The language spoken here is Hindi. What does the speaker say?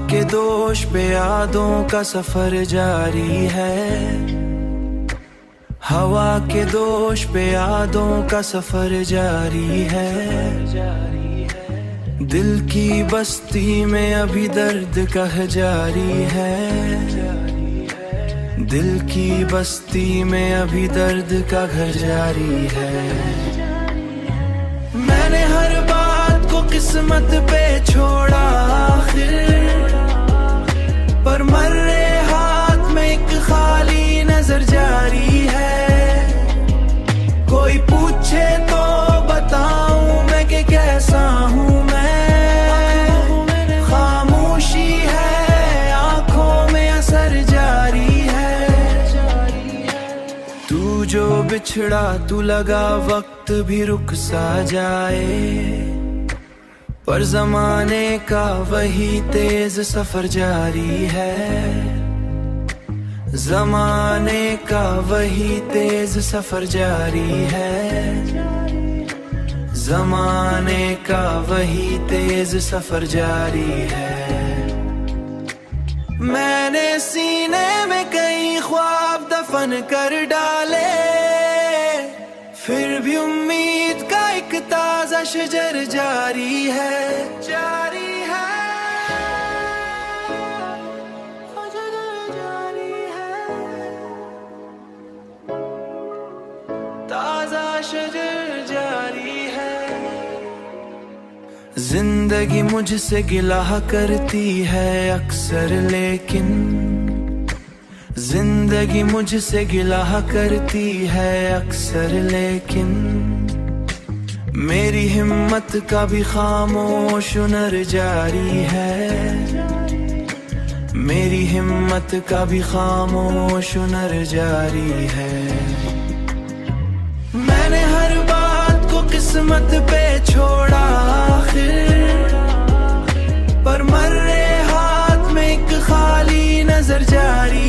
के दोष पे यादों का सफर जारी है। हवा के दोष पे यादों का सफर जारी है। दिल की बस्ती में अभी दर्द कह जारी है। दिल की बस्ती में अभी दर्द का घर जारी है। मैंने हर बात को किस्मत पे छोड़ा आखिर, पर मर्रे हाथ में एक खाली नजर जारी है। कोई पूछे तो बताऊं मैं कि कैसा हूँ मैं, खामोशी है आंखों में असर जारी है। तू जो बिछड़ा तू लगा वक्त भी रुक सा जाए, पर जमाने का वही तेज सफर जारी है। जमाने का वही तेज सफर जारी है। जमाने का वही तेज सफर जारी है। मैंने सीने में कई ख्वाब दफन कर डाले, फिर भी उम्मीद का एक ताजा शजर जारी है। जारी है, जारी है, ताजा शजर जारी है। जिंदगी मुझसे गिला करती है अक्सर, लेकिन जिंदगी मुझसे गिला करती है अक्सर, लेकिन मेरी हिम्मत का भी खामोश हुनर जारी है। मेरी हिम्मत का भी खामोश हुनर जारी है। मैंने हर बात को किस्मत पे छोड़ा आखिर, पर मर्रे हाथ में एक खाली नजर जारी